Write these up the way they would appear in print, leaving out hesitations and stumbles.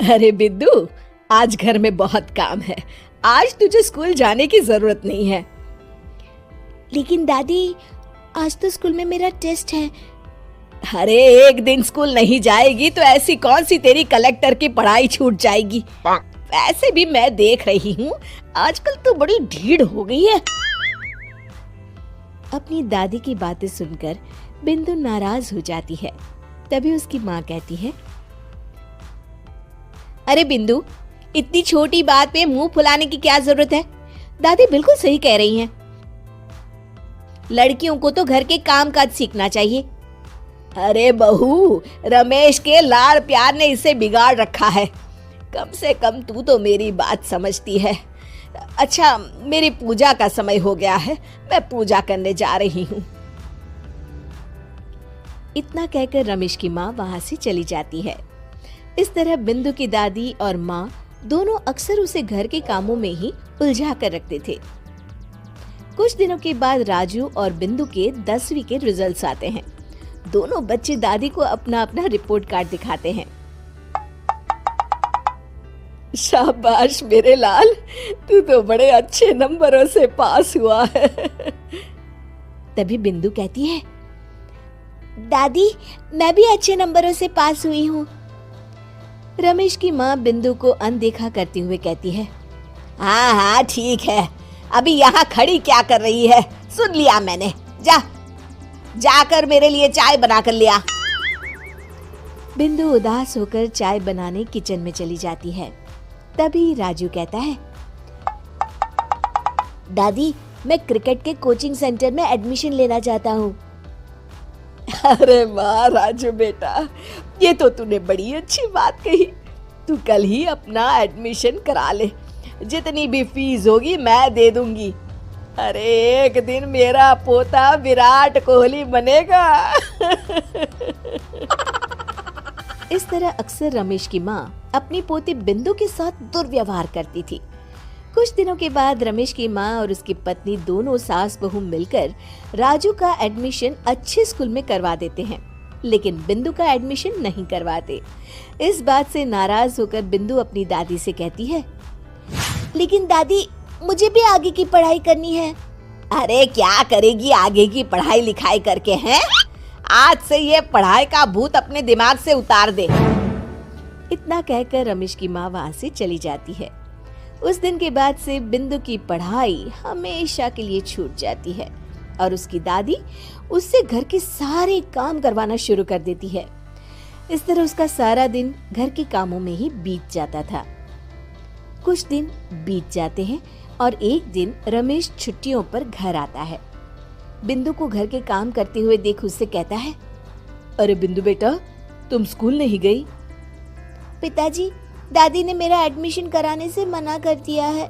अरे बिंदु, आज घर में बहुत काम है। आज तुझे स्कूल जाने की जरूरत नहीं है। लेकिन दादी, आज तो स्कूल में मेरा टेस्ट है। अरे एक दिन स्कूल नहीं जाएगी तो ऐसी कौन सी तेरी कलेक्टर की पढ़ाई छूट जाएगी। वैसे भी मैं देख रही हूँ आजकल तो बड़ी ढीठ हो गई है। अपनी दादी की बातें सुनकर बिंदु नाराज हो जाती है। तभी उसकी माँ कहती है, अरे बिंदु, इतनी छोटी बात पे मुंह फुलाने की क्या जरूरत है। दादी बिल्कुल सही कह रही हैं। लड़कियों को तो घर के काम काज सीखना चाहिए। अरे बहू, रमेश के लाड़ प्यार ने इसे बिगाड़ रखा है। कम से कम तू तो मेरी बात समझती है। अच्छा, मेरी पूजा का समय हो गया है, मैं पूजा करने जा रही हूँ। इतना कहकर रमेश की माँ वहां से चली जाती है। इस तरह बिंदु की दादी और माँ दोनों अक्सर उसे घर के कामों में ही उलझा कर रखते थे। कुछ दिनों के बाद राजू और बिंदु के 10वीं के रिजल्ट्स आते हैं। दोनों बच्चे दादी को अपना अपना रिपोर्ट कार्ड दिखाते हैं। शाबाश मेरे लाल, तू तो बड़े अच्छे नंबरों से पास हुआ है। तभी बिंदु कहती है, दादी, मैं भी अच्छे नंबरों से पास हुई हूँ। रमेश की माँ बिंदु को अनदेखा करते हुए कहती है, हाँ हाँ ठीक है, अभी यहाँ खड़ी क्या कर रही है, सुन लिया मैंने। जाकर मेरे लिए चाय बना कर लिया। बिंदु उदास होकर चाय बनाने किचन में चली जाती है। तभी राजू कहता है, दादी, मैं क्रिकेट के कोचिंग सेंटर में एडमिशन लेना चाहता हूँ। अरे वाह राजू बेटा, ये तो तूने बड़ी अच्छी बात कही। तू कल ही अपना एडमिशन करा ले, जितनी भी फीस होगी मैं दे दूंगी। अरे एक दिन मेरा पोता विराट कोहली बनेगा। इस तरह अक्सर रमेश की माँ अपनी पोती बिंदु के साथ दुर्व्यवहार करती थी। कुछ दिनों के बाद रमेश की माँ और उसकी पत्नी दोनों सास बहू मिलकर राजू का एडमिशन अच्छे स्कूल में करवा देते हैं, लेकिन बिंदु का एडमिशन नहीं करवाते। इस बात से नाराज होकर बिंदु अपनी दादी से कहती है, लेकिन दादी, मुझे भी आगे की पढ़ाई करनी है। अरे क्या करेगी आगे की पढ़ाई लिखाई करके हैं? आज से ये पढ़ाई का भूत अपने दिमाग से उतार दे। इतना कहकर रमेश की माँ वहाँ से चली जाती है। उस दिन के बाद से बिंदु की पढ़ाई हमेशा के लिए छूट जाती है और उसकी दादी उससे घर के सारे काम करवाना शुरू कर देती है। इस तरह उसका सारा दिन घर के कामों में ही बीत जाता था। कुछ दिन बीत जाते हैं और एक दिन रमेश छुट्टियों पर घर आता है। बिंदु को घर के काम करते हुए देख उससे कहता है, अरे बिंदु बेटा, तुम स्कूल नहीं गई? पिताजी, दादी ने मेरा एडमिशन कराने से मना कर दिया है।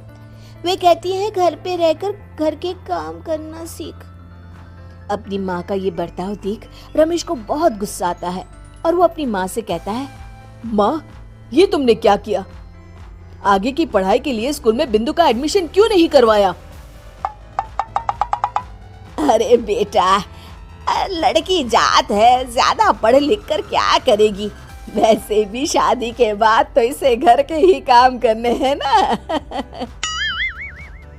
वे कहती हैं घर पे रहकर घर के काम करना सीख। अपनी माँ का ये बर्ताव देख रमेश को बहुत गुस्सा आता है और वो अपनी माँ से कहता है, माँ, ये तुमने क्या किया? आगे की पढ़ाई के लिए स्कूल में बिंदु का एडमिशन क्यों नहीं करवाया? अरे बेटा, लड़की जात है, ज्यादा पढ़ लिख कर क्या करेगी? वैसे भी शादी के बाद तो इसे घर के ही काम करने हैं ना।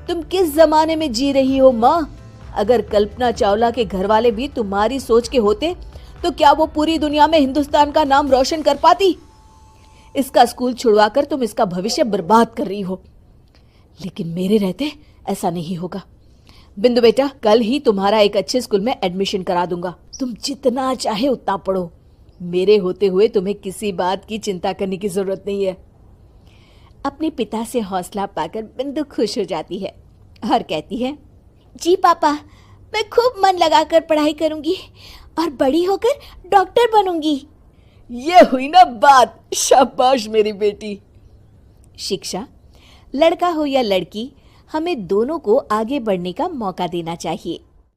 तुम किस जमाने में जी रही हो माँ? अगर कल्पना चावला के घर वाले भी तुम्हारी सोच के होते तो क्या वो पूरी दुनिया में हिंदुस्तान का नाम रोशन कर पाती? इसका स्कूल छुड़वाकर तुम इसका भविष्य बर्बाद कर रही हो, लेकिन मेरे रहते ऐसा नहीं होगा। बिंदु बेटा, कल ही तुम्हारा एक अच्छे स्कूल में एडमिशन करा दूंगा। तुम जितना चाहे उतना पढ़ो। मेरे होते हुए तुम्हें किसी बात की चिंता करने की जरूरत नहीं है। अपने पिता से हौसला पाकर बिंदु खुश हो जाती है और कहती है, जी पापा, मैं खूब मन लगाकर पढ़ाई करूंगी और बड़ी होकर डॉक्टर बनूंगी। ये हुई ना बात। शाबाश मेरी बेटी। शिक्षा, लड़का हो या लड़की, हमें दोनों को आगे बढ़ने का मौका देना चाहिए।